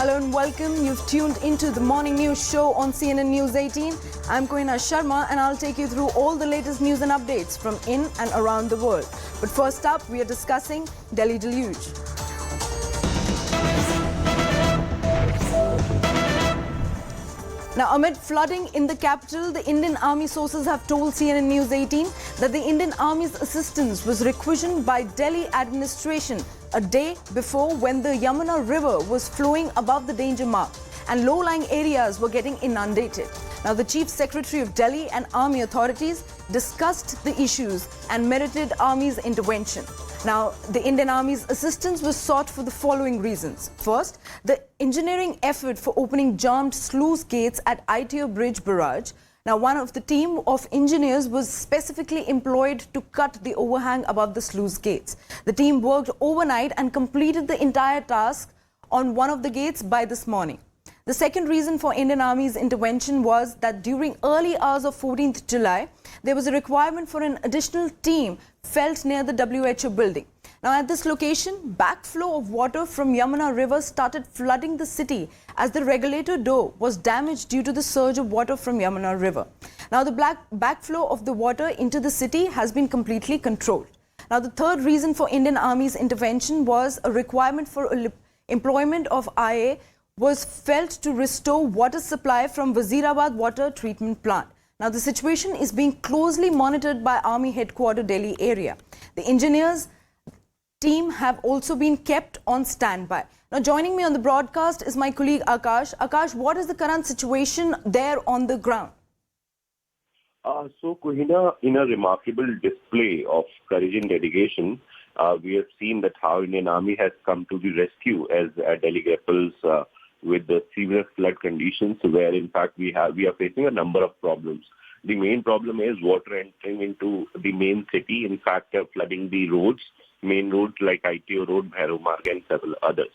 Hello and welcome. You've tuned into the morning news show on CNN News 18. I'm Koina Sharma and I'll take you through all the latest news and updates from in and around the world. But first up, we are discussing Delhi deluge. Now, amid flooding in the capital, the Indian Army sources have told CNN News 18 that the Indian Army's assistance was requisitioned by Delhi administration a day before when the Yamuna River was flowing above the danger mark and low-lying areas were getting inundated. Now, the Chief Secretary of Delhi and Army authorities discussed the issues and merited Army's intervention. Now, the Indian Army's assistance was sought for the following reasons. First, the engineering effort for opening jammed sluice gates at ITO Bridge Barrage. Now, one of the team of engineers was specifically employed to cut the overhang above the sluice gates. The team worked overnight and completed the entire task on one of the gates by this morning. The second reason for Indian Army's intervention was that during early hours of 14th July, there was a requirement for an additional team felt near the WHO building. Now, at this location, backflow of water from Yamuna River started flooding the city as the regulator door was damaged due to the surge of water from Yamuna River. Now, the backflow of the water into the city has been completely controlled. Now, the third reason for Indian Army's intervention was a requirement for employment of IA was felt to restore water supply from Wazirabad water treatment plant. Now, the situation is being closely monitored by Army headquarters Delhi area. The engineers team have also been kept on standby. Now, joining me on the broadcast is my colleague Akash. Akash, what is the current situation there on the ground? So, Kohina, in a remarkable display of courage and dedication, we have seen that how Indian Army has come to the rescue as Delhi grapples with the severe flood conditions, where in fact we are facing a number of problems. The main problem is water entering into the main city, in fact flooding the roads, main roads like ITO Road, Bhairav Marg and several others.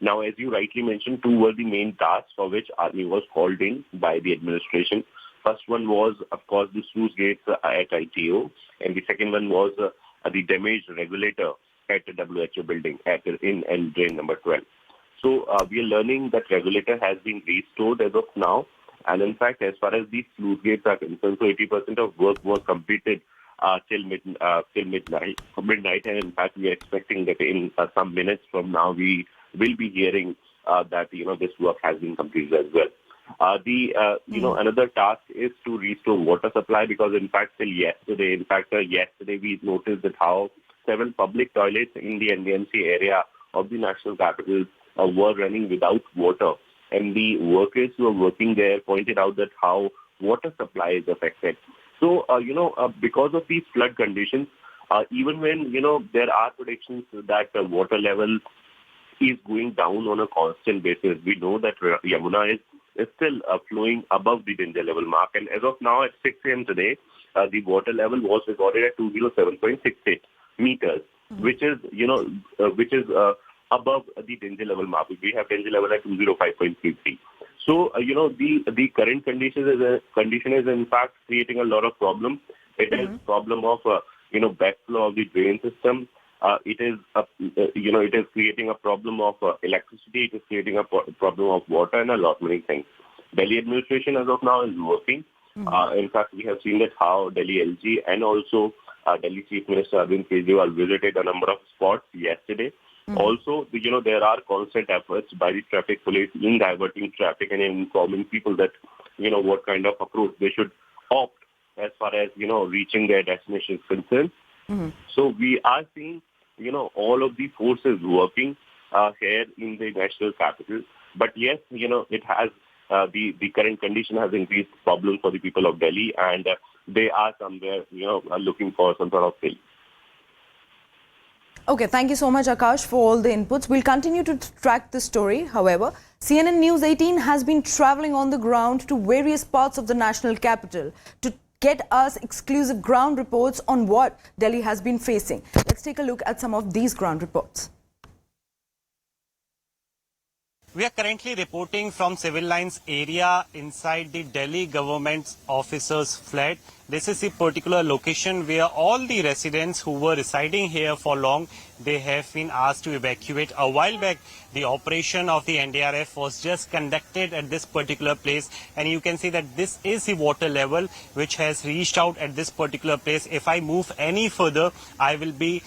Now, as you rightly mentioned, two were the main tasks for which Army was called in by the administration. First one was, of course, the sluice gates at ITO, and the second one was the damaged regulator at the WHO building in and drain number 12. So we are learning that regulator has been restored as of now. And in fact, as far as these sluice gates are concerned, so 80% of work was completed till midnight. And in fact, we are expecting that in some minutes from now, we will be hearing that, this work has been completed as well. Another task is to restore water supply because in fact, yesterday we noticed that how 7 public toilets in the NDMC area of the national capital were running without water, and the workers who are working there pointed out that how water supply is affected. So, because of these flood conditions, even when, there are predictions that water level is going down on a constant basis, we know that Yamuna is still flowing above the danger level mark. And as of now, at 6 a.m. today, the water level was recorded at 207.68 meters, which is above the danger level mark. We have danger level at 205.33. So, the current condition is in fact creating a lot of problems. It is problem of, backflow of the drain system. It is creating a problem of electricity. It is creating a problem of water and a lot many things. Delhi administration as of now is working. In fact, we have seen that how Delhi LG and also Delhi Chief Minister Arvind Kejriwal visited a number of spots yesterday. Also, there are constant efforts by the traffic police in diverting traffic and informing people that, what kind of approach they should opt as far as, reaching their destination is concerned. So we are seeing, all of the forces working here in the national capital. But yes, it has, the current condition has increased problems for the people of Delhi, and they are somewhere, looking for some sort of help. Okay, thank you so much, Akash, for all the inputs. We'll continue to track this story. However, CNN News 18 has been traveling on the ground to various parts of the national capital to get us exclusive ground reports on what Delhi has been facing. Let's take a look at some of these ground reports. We are currently reporting from civil lines area inside the Delhi government's officers' flat. This is a particular location where all the residents who were residing here for long, they have been asked to evacuate. A while back, the operation of the NDRF was just conducted at this particular place, and you can see that this is the water level which has reached out at this particular place. If I move any further, I will be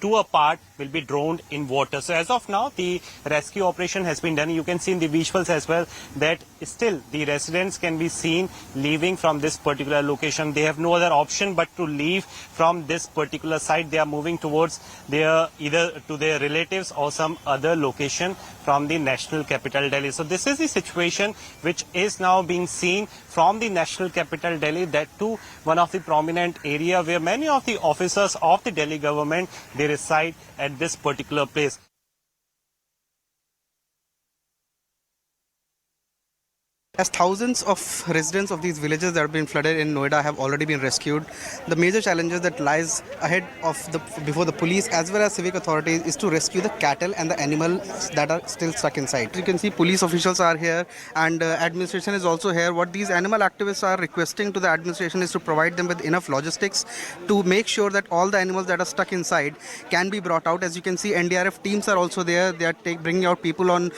to a part will be drowned in water. So as of now, the rescue operation has been done. You can see in the visuals as well that still the residents can be seen leaving from this particular location. They have no other option but to leave from this particular site. They are moving towards their either to their relatives or some other location from the national capital Delhi. So this is the situation which is now being seen from the national capital Delhi, that too one of the prominent area where many of the officers of the Delhi government, they reside at this particular place. As thousands of residents of these villages that have been flooded in Noida have already been rescued, the major challenges that lies ahead of before the police as well as civic authorities is to rescue the cattle and the animals that are still stuck inside. You can see police officials are here and administration is also here. What these animal activists are requesting to the administration is to provide them with enough logistics to make sure that all the animals that are stuck inside can be brought out. As you can see, NDRF teams are also there. They are bringing out people on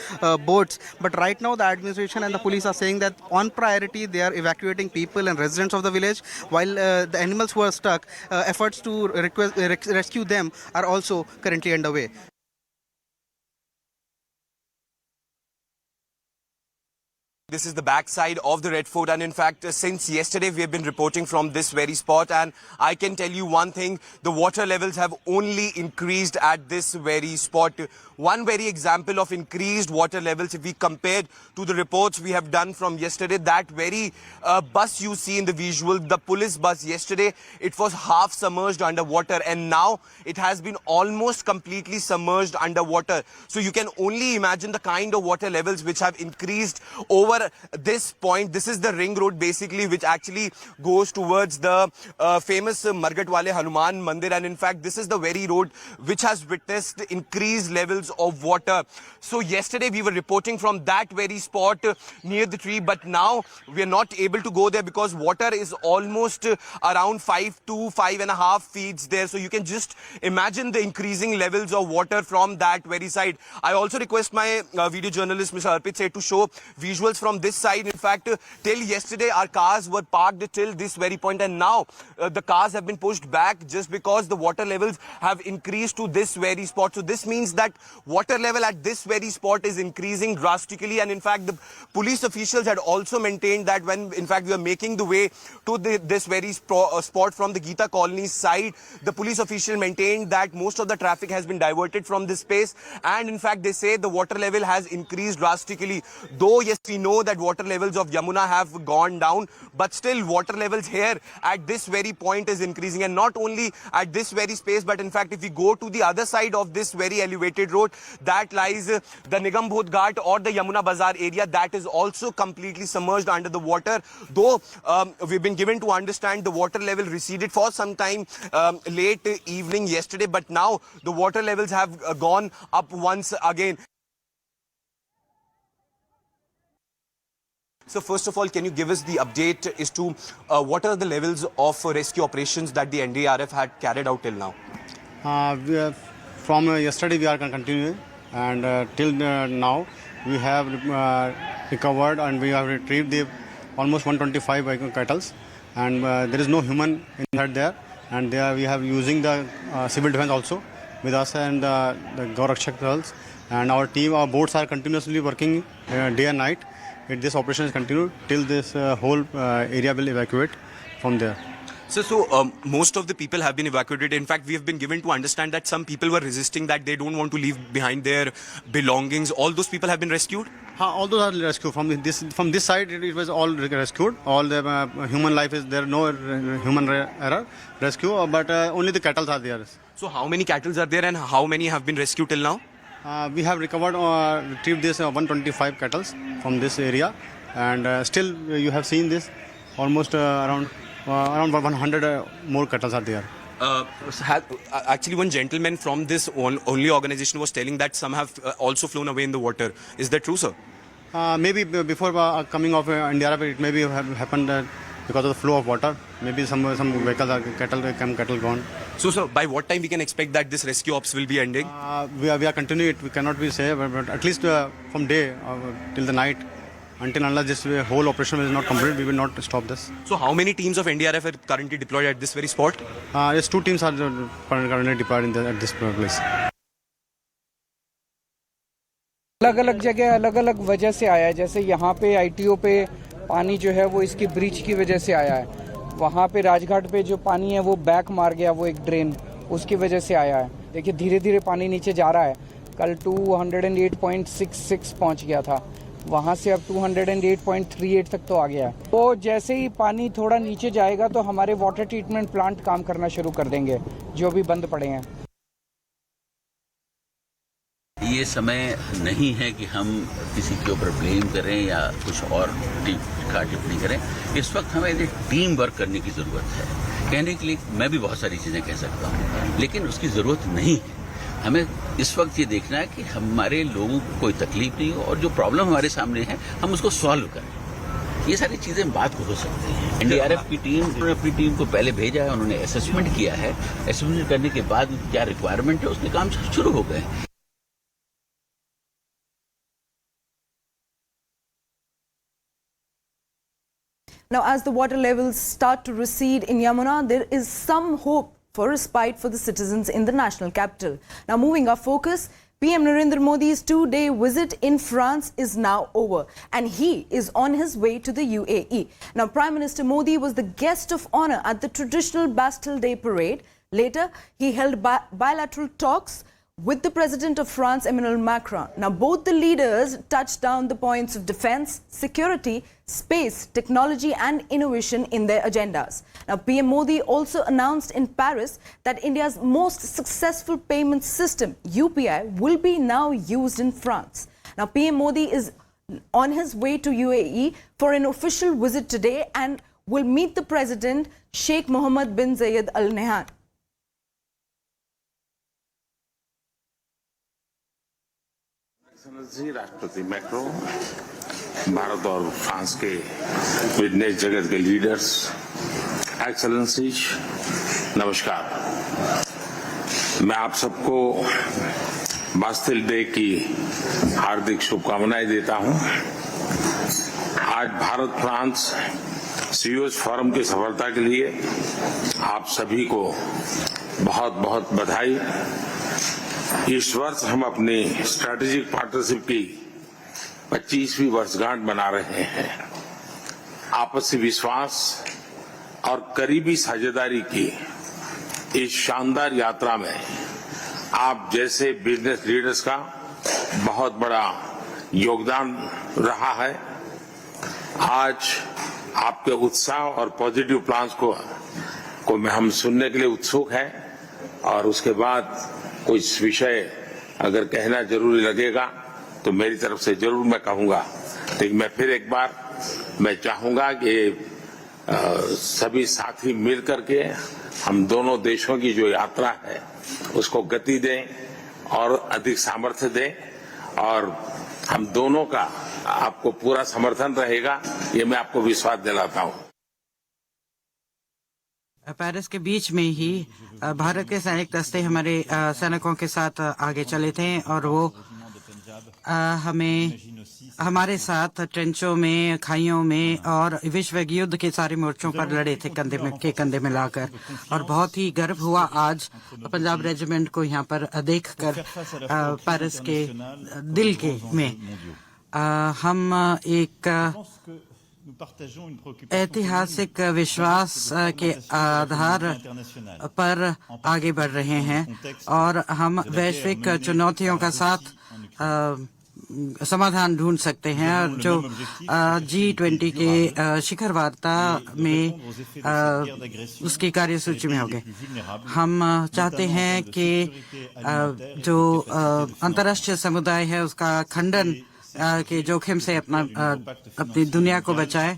boats. But right now the administration and the police are saying that on priority they are evacuating people and residents of the village, while the animals who are stuck, efforts to rescue them are also currently underway. This is the backside of the Red Fort, and in fact since yesterday we have been reporting from this very spot, and I can tell you one thing, the water levels have only increased at this very spot. One very example of increased water levels, if we compared to the reports we have done from yesterday, that very bus you see in the visual, the police bus, yesterday it was half submerged underwater and now it has been almost completely submerged underwater. So you can only imagine the kind of water levels which have increased over this point. This is the ring road basically which actually goes towards the famous Margatwale Hanuman Mandir, and in fact this is the very road which has witnessed increased levels of water. So yesterday we were reporting from that very spot near the tree, but now we are not able to go there because water is almost around 5 to 5.5 feet there. So you can just imagine the increasing levels of water from that very side. I also request my video journalist Mr. Arpit Seth to show visuals from this side. In fact, till yesterday our cars were parked till this very point, and now the cars have been pushed back just because the water levels have increased to this very spot. So this means that water level at this very spot is increasing drastically, and in fact the police officials had also maintained that when in fact we are making the way to this very spot from the Gita colony side, the police official maintained that most of the traffic has been diverted from this space, and in fact they say the water level has increased drastically. Though yes, we know that water levels of Yamuna have gone down, but still water levels here at this very point is increasing, and not only at this very space, but in fact if we go to the other side of this very elevated road that lies the Nigambodh Ghat or the Yamuna Bazaar area, that is also completely submerged under the water. Though we've been given to understand the water level receded for some time late evening yesterday, but now the water levels have gone up once again. So first of all, can you give us the update as to what are the levels of rescue operations that the NDRF had carried out till now? From yesterday we are continuing, and till now we have recovered and we have retrieved the almost 125 cattle, and there is no human inside there, and there we have using the civil defense also with us and the Gaurakshak girls, and our team, our boats are continuously working day and night. This operation is continued till this whole area will evacuate from there. So most of the people have been evacuated. In fact, we have been given to understand that some people were resisting, that they don't want to leave behind their belongings. All those people have been rescued? All those are rescued. From this side, it was all rescued. All the human life is there, no human error rescue, but only the cattle are there. So how many cattle are there and how many have been rescued till now? We have retrieved this 125 cattle from this area, and still you have seen this almost around 100 more cattle are there. Actually, one gentleman from this only organization was telling that some have also flown away in the water. Is that true, sir? Maybe before coming off India, it maybe have happened because of the flow of water. Maybe some vehicles are cattle gone. So, sir, by what time we can expect that this rescue ops will be ending? We are continuing it. We cannot be say, but at least from day till the night, until unless this whole operation is not complete, we will not stop this. So, how many teams of NDRF are currently deployed at this very spot? Yes, 2 teams are currently deployed at this place. अलग अलग जगह अलग अलग वजह से आया है. जैसे यहाँ पे ITO पे पानी जो है वो इसकी ब्रीच की वजह से आया है. वहाँ पे राजघाट पे जो पानी है वो बैक मार गया, वो एक ड्रेन, उसकी वजह से आया है. देखिए धीरे धीरे पानी नीचे जा रहा है. कल 208.66 पहुँच गया था, वहाँ से अब 208.38 तक तो आ गया है. तो जैसे ही पानी थोड़ा नीचे जाएगा तो हमारे वाटर ट्रीटमेंट प्लांट काम करना शुरू कर देंगे जो भी बंद पड़े हैं. ये समय नहीं है कि हम किसी के ऊपर ब्लेम करें या कुछ और टिप्पणी करें. इस वक्त हमें टीम वर्क करने की ज़रूरत है. कहने के लिए मैं भी बहुत सारी चीज़ें कह सकता हूँ, लेकिन उसकी ज़रूरत नहीं है. हमें इस वक्त ये देखना है कि हमारे लोगों को कोई तकलीफ नहीं हो और जो प्रॉब्लम हमारे सामने है हम उसको सॉल्व करें. ये सारी चीज़ें बात को हो सकती हैं. NDRF की टीम, उन्होंने अपनी टीम को पहले भेजा है, उन्होंने असेसमेंट किया है. असेसमेंट करने के बाद क्या रिक्वायरमेंट है उसके काम शुरू हो गए. Now, as the water levels start to recede in Yamuna, there is some hope for respite for the citizens in the national capital. Now, moving our focus, PM Narendra Modi's 2-day visit in France is now over, and he is on his way to the UAE. Now, Prime Minister Modi was the guest of honor at the traditional Bastille Day parade. Later, he held bilateral talks with the President of France, Emmanuel Macron. Now, both the leaders touched down the points of defense, security, space, technology and innovation in their agendas. Now, PM Modi also announced in Paris that India's most successful payment system, UPI, will be now used in France. Now, PM Modi is on his way to UAE for an official visit today and will meet the President, Sheikh Mohammed bin Zayed Al Nahyan. राष्ट्रपति macro, Bharat और France के business जगत के leaders, excellencies, नमस्कार. मैं आप सबको Bastille day की हार्दिक शुभकामनाएं देता हूं. आज भारत फ्रांस सीईओज फोरम की सफलता के लिए आप सभी को बहुत बहुत बधाई. इस वर्ष हम अपनी स्ट्रैटेजिक पार्टनरशिप की 25वीं वर्षगांठ मना रहे हैं. आपसी विश्वास और करीबी साझेदारी की इस शानदार यात्रा में आप जैसे बिजनेस लीडर्स का बहुत बड़ा योगदान रहा है. आज आपके उत्साह और पॉजिटिव प्लान्स को हम सुनने के लिए उत्सुक हैं और उसके बाद कुछ विषय अगर कहना जरूरी लगेगा तो मेरी तरफ से जरूर मैं कहूंगा. लेकिन मैं फिर एक बार मैं चाहूंगा कि सभी साथी मिलकर के हम दोनों देशों की जो यात्रा है उसको गति दें और अधिक सामर्थ्य दें और हम दोनों का आपको पूरा समर्थन रहेगा, ये मैं आपको विश्वास दिलाता हूं. पेरिस के बीच में ही भारत के सैनिक दस्ते हमारे सैनिकों के साथ आगे चले थे और वो हमें हमारे साथ ट्रेंचों में, खाइयों में और विश्व युद्ध के सारे मोर्चों पर लड़े थे कंधे में लाकर. और बहुत ही गर्व हुआ आज पंजाब रेजिमेंट को यहाँ पर देखकर पेरिस के दिल के में. हम एक ऐतिहासिक विश्वास के आधार पर आगे बढ़ रहे हैं और हम वैश्विक चुनौतियों का साथ समाधान ढूंढ सकते हैं. और जो G20 के शिखर वार्ता में उसकी कार्यसूची में होंगे. हम चाहते हैं कि जो अंतर्राष्ट्रीय समुदाय है उसका खंडन के जोखिम से अपनी दुनिया को बचाए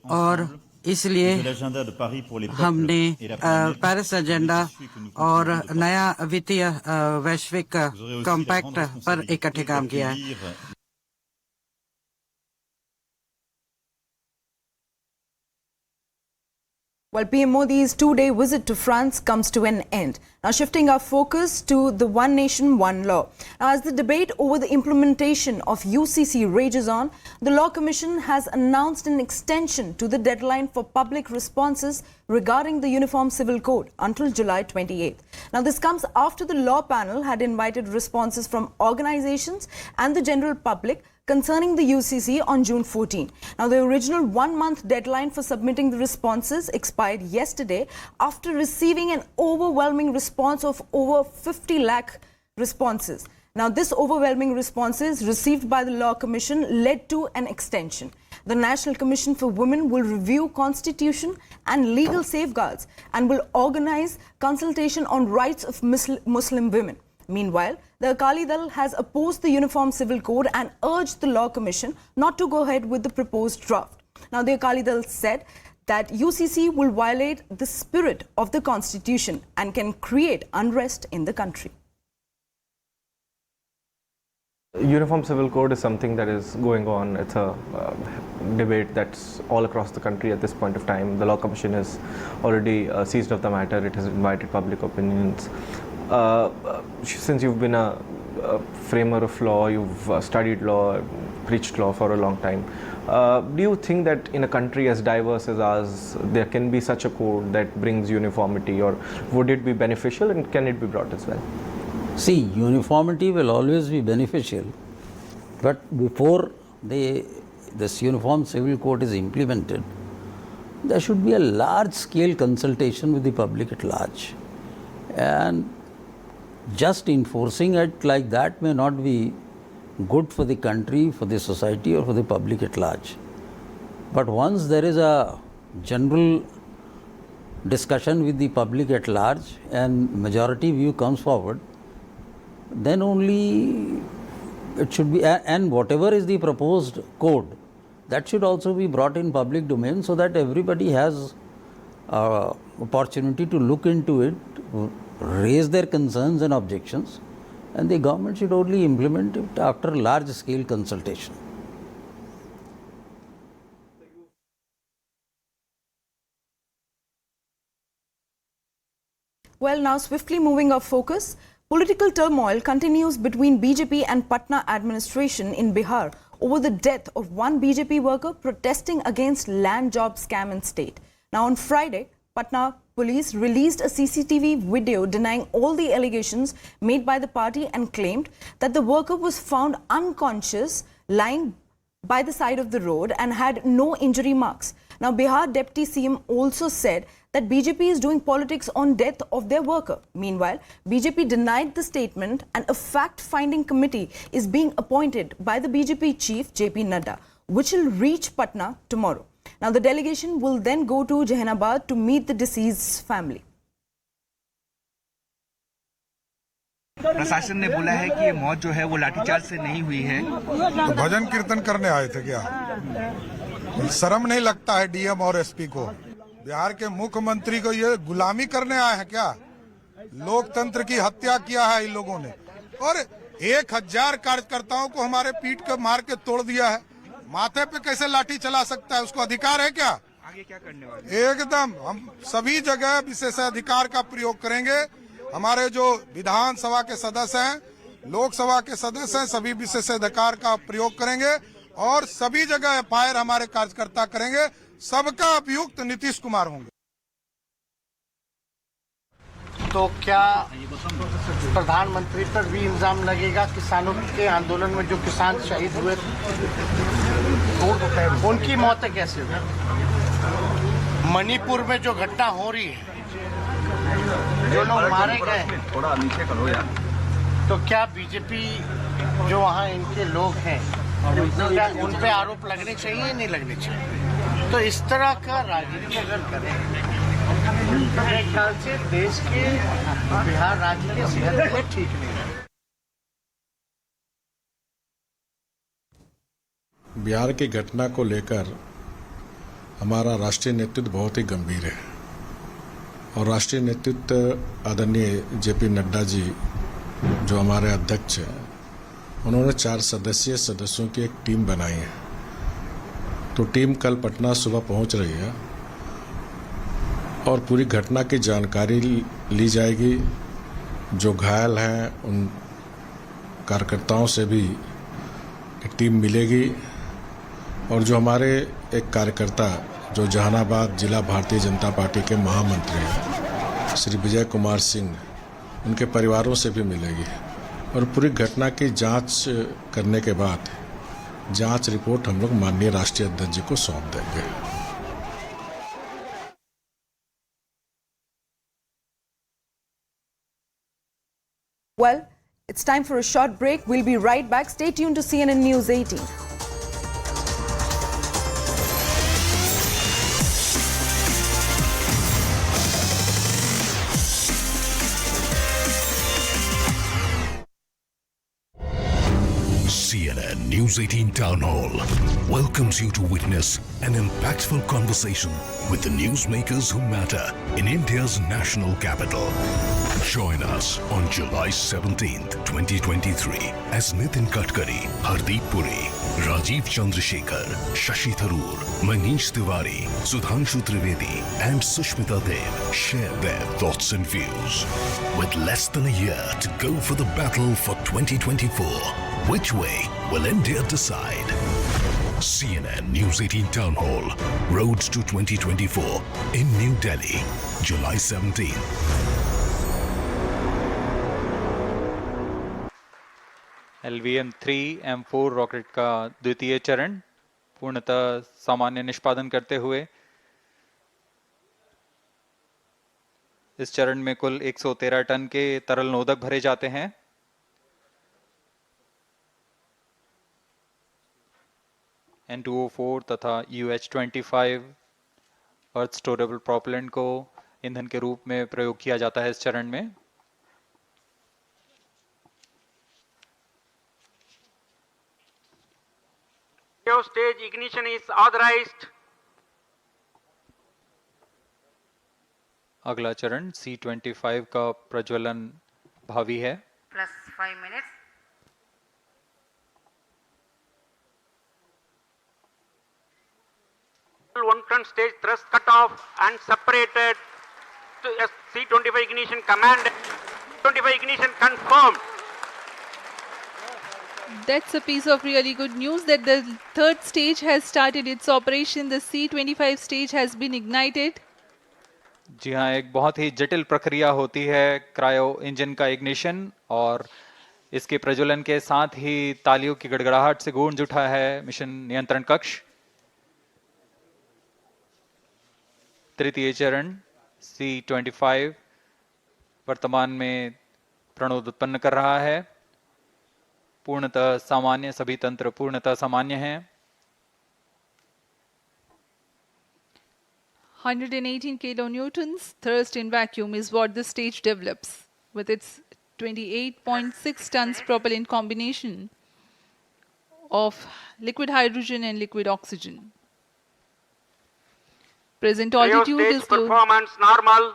और इसलिए हमने पेरिस एजेंडा और नया वित्तीय वैश्विक कॉम्पैक्ट पर इकट्ठे काम किया है। Well, PM Modi's two-day visit to France comes to an end. Now, shifting our focus to the One Nation, One Law. Now, as the debate over the implementation of UCC rages on, the Law Commission has announced an extension to the deadline for public responses regarding the Uniform Civil Code until July 28th. Now, this comes after the Law Panel had invited responses from organizations and the general public concerning the UCC on June 14. Now, the original one-month deadline for submitting the responses expired yesterday after receiving an overwhelming response of over 50 lakh responses. Now, this overwhelming responses received by the Law Commission led to an extension. The National Commission for Women will review constitution and legal safeguards and will organize consultation on rights of Muslim women. Meanwhile, the Akali Dal has opposed the Uniform Civil Code and urged the Law Commission not to go ahead with the proposed draft. Now, the Akali Dal said that UCC will violate the spirit of the Constitution and can create unrest in the country. Uniform Civil Code is something that is going on. It's a debate that's all across the country at this point of time. The Law Commission is already seized of the matter. It has invited public opinions. Since you've been a framer of law, you've studied law, preached law for a long time, do you think that in a country as diverse as ours, there can be such a code that brings uniformity, or would it be beneficial, and can it be brought as well? See, uniformity will always be beneficial, but before this Uniform Civil Code is implemented, there should be a large-scale consultation with the public at large. And just enforcing it like that may not be good for the country, for the society, or for the public at large. But once there is a general discussion with the public at large and majority view comes forward, then only it should be, and whatever is the proposed code, that should also be brought in public domain so that everybody has opportunity to look into it, raise their concerns and objections, and the government should only implement it after large-scale consultation. Well, now swiftly moving our focus, political turmoil continues between BJP and Patna administration in Bihar over the death of one BJP worker protesting against land job scam in state. Now, on Friday, Patna police released a CCTV video denying all the allegations made by the party and claimed that the worker was found unconscious lying by the side of the road and had no injury marks. Now, Bihar Deputy CM also said that BJP is doing politics on death of their worker. Meanwhile, BJP denied the statement and a fact-finding committee is being appointed by the BJP chief JP Nadda, which will reach Patna tomorrow. Now, the delegation will then go to Jehanabad to meet the deceased's family. प्रशासन ने बोला है कि ये मौत जो है वो लाठीचार्ज से नहीं हुई है। तो भजन कीर्तन करने आए थे क्या? शर्म नहीं लगता है डीएम और एसपी को? बिहार के मुख्यमंत्री को ये गुलामी करने आए हैं क्या? लोकतंत्र की हत्या किया है इन लोगों ने और 1000 कार्यकर्ताओं को हमारे पीठ के मार के तोड़ दिया है। माथे पे कैसे लाठी चला सकता है? उसको अधिकार है क्या? आगे क्या करने वाले? एकदम हम सभी जगह विशेषाधिकार का प्रयोग करेंगे। हमारे जो विधानसभा के सदस्य हैं, लोकसभा के सदस्य हैं, सभी विशेषाधिकार का प्रयोग करेंगे और सभी जगह एफआईआर हमारे कार्यकर्ता करेंगे। सबका अभियुक्त नीतीश कुमार होंगे। तो क्या प्रधानमंत्री पर भी इल्जाम लगेगा? किसानों के आंदोलन में जो किसान शहीद हुए उनकी मौतें कैसे हुई? मणिपुर में जो घटना हो रही है, जो लोग मारे गए, थोड़ा नीचे करो यार, तो क्या बीजेपी जो वहाँ इनके लोग हैं क्या उन पे आरोप लगने चाहिए या नहीं लगने चाहिए? तो इस तरह का राजनीति अगर करें मेरे ख्याल से देश के बिहार राज्य के सेहत में ठीक नहीं है। बिहार की घटना को लेकर हमारा राष्ट्रीय नेतृत्व बहुत ही गंभीर है और राष्ट्रीय नेतृत्व आदरणीय जेपी नड्डा जी जो हमारे अध्यक्ष हैं, उन्होंने 4 सदस्यों की एक टीम बनाई है। तो टीम कल पटना सुबह पहुंच रही है और पूरी घटना की जानकारी ली जाएगी। जो घायल हैं उन कार्यकर्ताओं से भी एक टीम मिलेगी और जो हमारे एक कार्यकर्ता जो जहानाबाद जिला भारतीय जनता पार्टी के महामंत्री हैं श्री विजय कुमार सिंह, उनके परिवारों से भी मिलेगी और पूरी घटना की जांच करने के बाद जांच रिपोर्ट हम लोग माननीय राष्ट्रीय अध्यक्ष जी को सौंप देंगे। Well, it's time for a short break. We'll be right back. Stay tuned to CNN News 18. CNN News 18 Town Hall welcomes you to witness an impactful conversation with the newsmakers who matter in India's national capital. Join us on July 17th, 2023 as Nitin Gadkari, Hardeep Puri, Rajiv Chandrasekhar, Shashi Tharoor, Manish Tiwari, Sudhanshu Trivedi and Sushmita Dev share their thoughts and views. With less than a year to go for the battle for 2024, which way will India decide? CNN News 18 Town Hall, Roads to 2024 in New Delhi, July 17th. LVM-3 M4 rocket का द्वितीय चरण पूर्णतः सामान्य निष्पादन करते हुए इस चरण में कुल 113 टन के तरल नोदक भरे जाते हैं। N2O4 तथा UH-25 अर्थ स्टोरेबल प्रोपेलेंट को ईंधन के रूप में प्रयोग किया जाता है इस चरण में। Stage ignition is authorized. अगला चरण C-25 का प्रज्वलन भावी है। Plus 5 minutes. One ton stage thrust cut off and separated to C-25 ignition command. 25 ignition confirmed. That's a piece of really good news that the third stage has started its operation. The C-25 stage has been ignited. जी हाँ, एक बहुत ही जटिल प्रक्रिया होती है cryo engine का ignition और इसके प्रज्वलन के साथ ही तालियों की गड़गड़ाहट से गूंज उठा है मिशन नियंत्रण कक्ष। तृतीय चरण C-25 वर्तमान में प्रणोद उत्पन्न कर रहा है। पूर्णतः सामान्य, सभी तंत्र पूर्णतः सामान्य हैं। 118 kilonewtons thrust in vacuum is what the stage develops with its 28.6 tons propellant combination of liquid hydrogen and liquid oxygen. Present altitude is performance normal.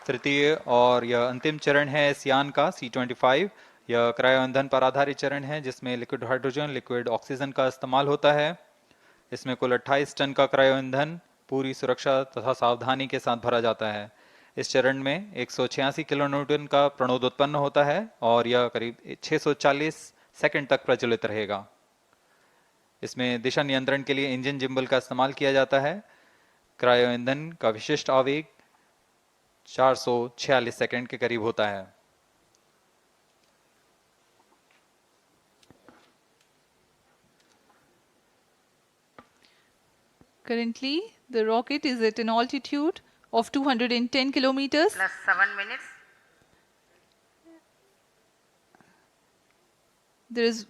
तृतीय और यह अंतिम चरण है इस यान का C-25। यह क्रायो ईंधन पर आधारित चरण है जिसमें लिक्विड हाइड्रोजन, लिक्विड ऑक्सीजन का इस्तेमाल होता है। इसमें कुल 28 टन का क्रायो ईंधन पूरी सुरक्षा तथा सावधानी के साथ भरा जाता है। इस चरण में 186 किलोन्यूटन का प्रणोद उत्पन्न होता है और यह करीब 640 सेकंड तक प्रज्वलित रहेगा। इसमें दिशा नियंत्रण के लिए इंजन जिम्बल का इस्तेमाल किया जाता है। क्रायो ईंधन का विशिष्ट आवेग 446 सेकंड के करीब होता है। currently the rocket is at an altitude of 210 kilometers. Plus 7 minutes.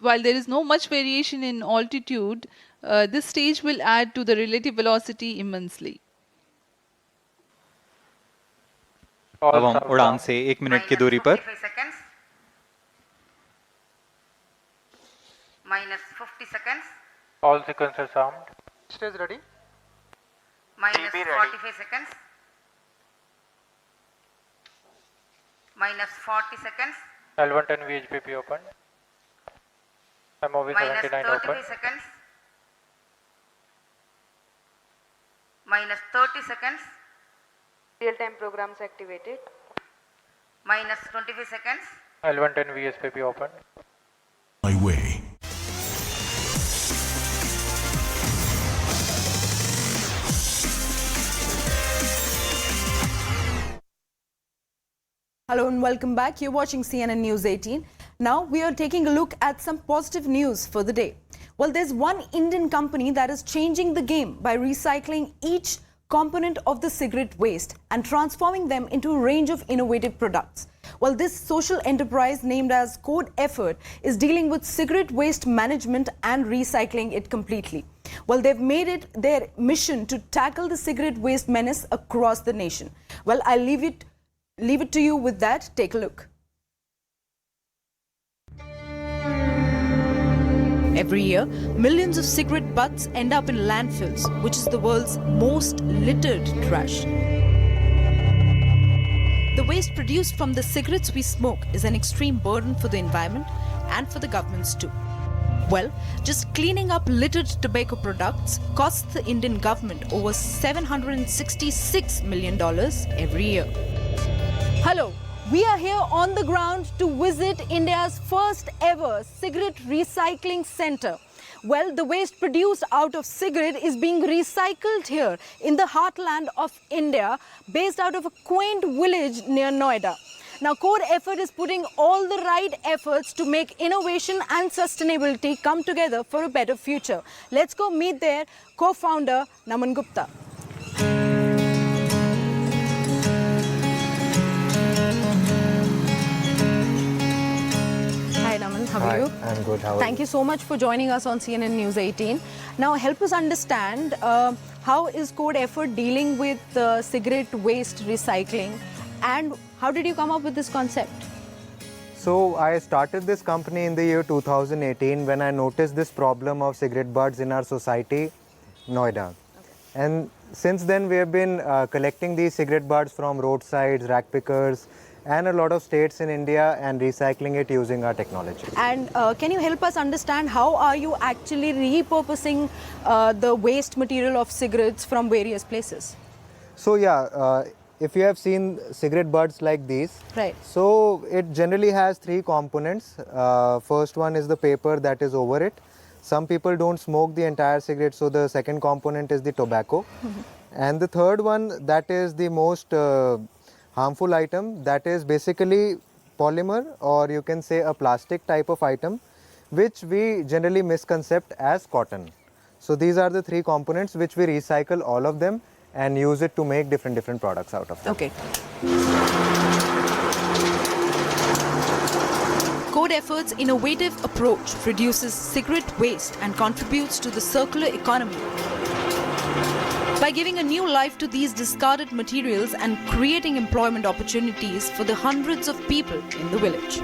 While there is no much variation in altitude, this stage will add to the relative velocity immensely. अब हम उड़ान से 1 मिनट की दूरी पर Minus 50 seconds. All sequences armed. Stage ready. Minus 45 seconds. Minus 40 seconds. L110 VHPP open. MOV Minus 79 35 open. seconds. Minus 30 seconds. Real-time programs activated. Minus 25 seconds. L110 VSPP open. My way. Hello and welcome back. You're watching CNN News 18. Now we are taking a look at some positive news for the day. Well, there's one Indian company that is changing the game by recycling each component of the cigarette waste and transforming them into a range of innovative products. Well, this social enterprise named as Code Effort is dealing with cigarette waste management and recycling it completely. Well, they've made it their mission to tackle the cigarette waste menace across the nation. Well, I'll leave it to you with that. Take a look. Every year, millions of cigarette butts end up in landfills, which is the world's most littered trash. The waste produced from the cigarettes we smoke is an extreme burden for the environment and for the governments too. Well, just cleaning up littered tobacco products costs the Indian government over $766 million every year. Hello, we are here on the ground to visit India's first ever cigarette recycling center. Well, the waste produced out of cigarette is being recycled here in the heartland of India, based out of a quaint village near Noida. Now, Code Effort is putting all the right efforts to make innovation and sustainability come together for a better future. Let's go meet their co-founder, Naman Gupta. Hi Naman, how are you? I'm good, how are you? Thank you so much for joining us on CNN News 18. Now help us understand how is Code Effort dealing with cigarette waste recycling, and how did you come up with this concept? So I started this company in the year 2018 when I noticed this problem of cigarette butts in our society, Noida. And since then we have been collecting these cigarette butts from roadsides, rack pickers, and a lot of states in India and recycling it using our technology. And can you help us understand how are you actually repurposing the waste material of cigarettes from various places? So yeah, if you have seen cigarette butts like these, right? So it generally has three components. First one is the paper that is over it. Some people don't smoke the entire cigarette, so the second component is the tobacco. And the third one, that is the most harmful item, that is basically polymer, or you can say a plastic type of item, which we generally misconcept as cotton. So these are the three components which we recycle all of them and use it to make different products out of them. Okay. Code Effort's innovative approach reduces cigarette waste and contributes to the circular economy by giving a new life to these discarded materials and creating employment opportunities for the hundreds of people in the village.